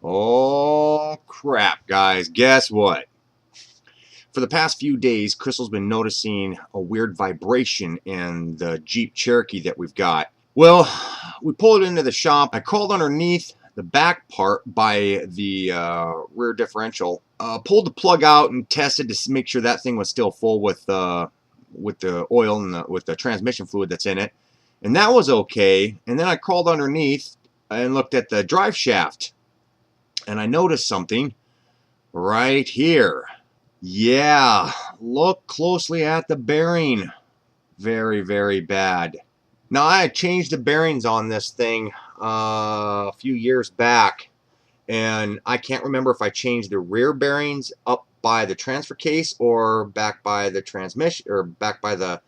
Oh crap, guys, guess what? For the past few days, Crystal's been noticing a weird vibration in the Jeep Cherokee that we've got. Well, we pulled it into the shop. I crawled underneath the back part by the rear differential, pulled the plug out and tested to make sure that thing was still full with the oil and with the transmission fluid that's in it, and that was okay. And then I crawled underneath and looked at the drive shaft, and I noticed something right here. Yeah, look closely at the bearing. Very, very bad. Now, I had changed the bearings on this thing a few years back, and I can't remember if I changed the rear bearings up by the transfer case or back by the transmission or back by the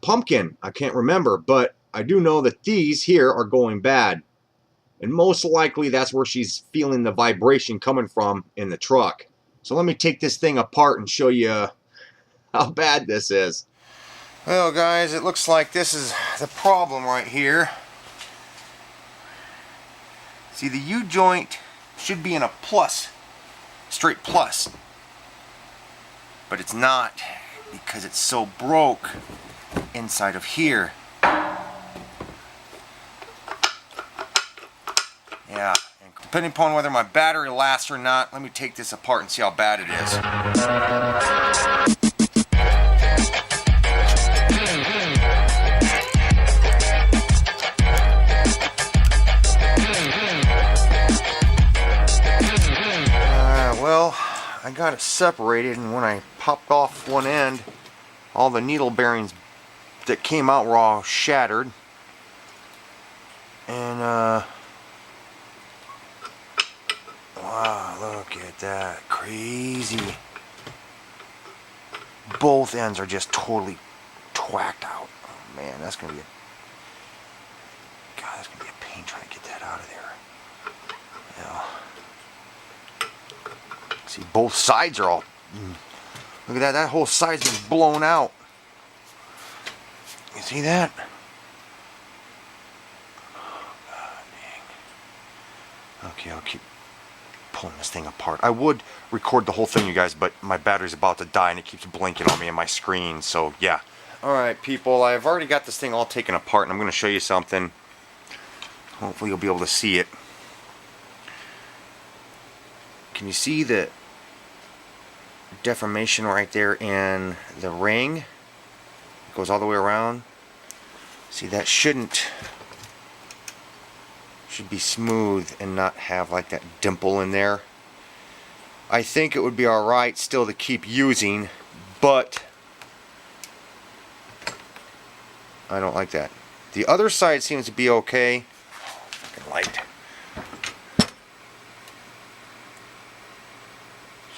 pumpkin. I can't remember, but I do know that these here are going bad, and most likely that's where she's feeling the vibration coming from in the truck. So let me take this thing apart and show you how bad this is. Well, guys, it looks like this is the problem right here. See, the U-joint should be in a plus, straight plus, but it's not because it's so broke inside of here. Yeah, and depending upon whether my battery lasts or not, let me take this apart and see how bad it is. Well, I got it separated, and when I popped off one end, all the needle bearings that came out were all shattered. And wow, look at that, crazy. Both ends are just totally twacked out. Oh man, that's gonna be that's gonna be a pain trying to get that out of there. Yeah. See, both sides are all. Look at that. That whole side's been blown out. You see that? God dang. Okay, I'll keep pulling this thing apart. I would record the whole thing, you guys, but my battery's about to die and it keeps blinking on me in my screen. So yeah. All right, people. I've already got this thing all taken apart, and I'm going to show you something. Hopefully, you'll be able to see it. Can you see the deformation right there in the ring? It goes all the way around. See, that should be smooth and not have like that dimple in there. I think it would be alright still to keep using, but I don't like that. The other side seems to be okay. Fucking light.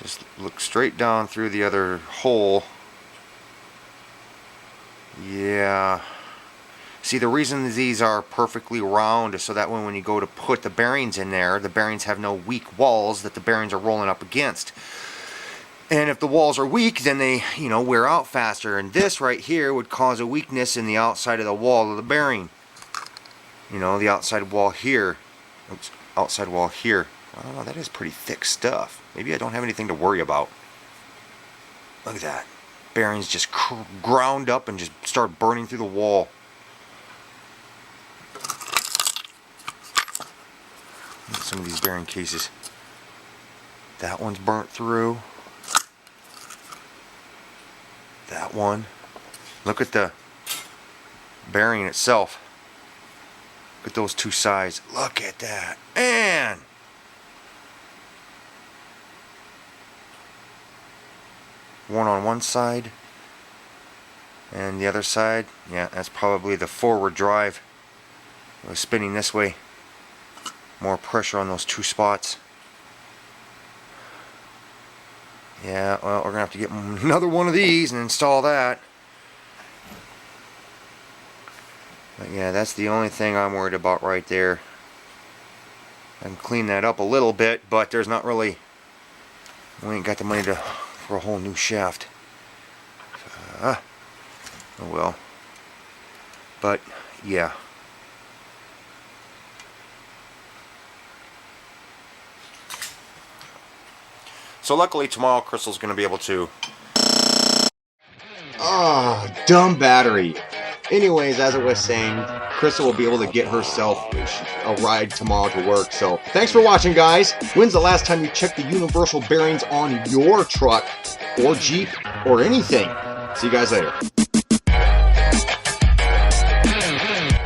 Just look straight down through the other hole. Yeah. See, the reason these are perfectly round is so that when you go to put the bearings in there, the bearings have no weak walls that the bearings are rolling up against. And if the walls are weak, then they, wear out faster. And this right here would cause a weakness in the outside of the wall of the bearing. The outside wall here. Oops, outside wall here. Oh, that is pretty thick stuff. Maybe I don't have anything to worry about. Look at that. Bearings just ground up and just start burning through the wall. Some of these bearing cases. That one's burnt through. That one. Look at the bearing itself. Look at those two sides. Look at that. Man! One on one side. And the other side. Yeah, that's probably the forward drive. It was spinning this way. More pressure on those two spots. Yeah, well, we're going to have to get another one of these and install that. But yeah, that's the only thing I'm worried about right there. I can clean that up a little bit, but there's not really... We ain't got the money for a whole new shaft. Oh well. But, yeah. So luckily tomorrow Crystal's going to be able to... Ah, dumb battery. Anyways, as I was saying, Crystal will be able to get herself a ride tomorrow to work. So thanks for watching, guys. When's the last time you checked the universal bearings on your truck or Jeep or anything? See you guys later.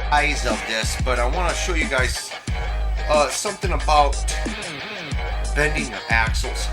Eyes of this, but I want to show you guys something about bending your axles.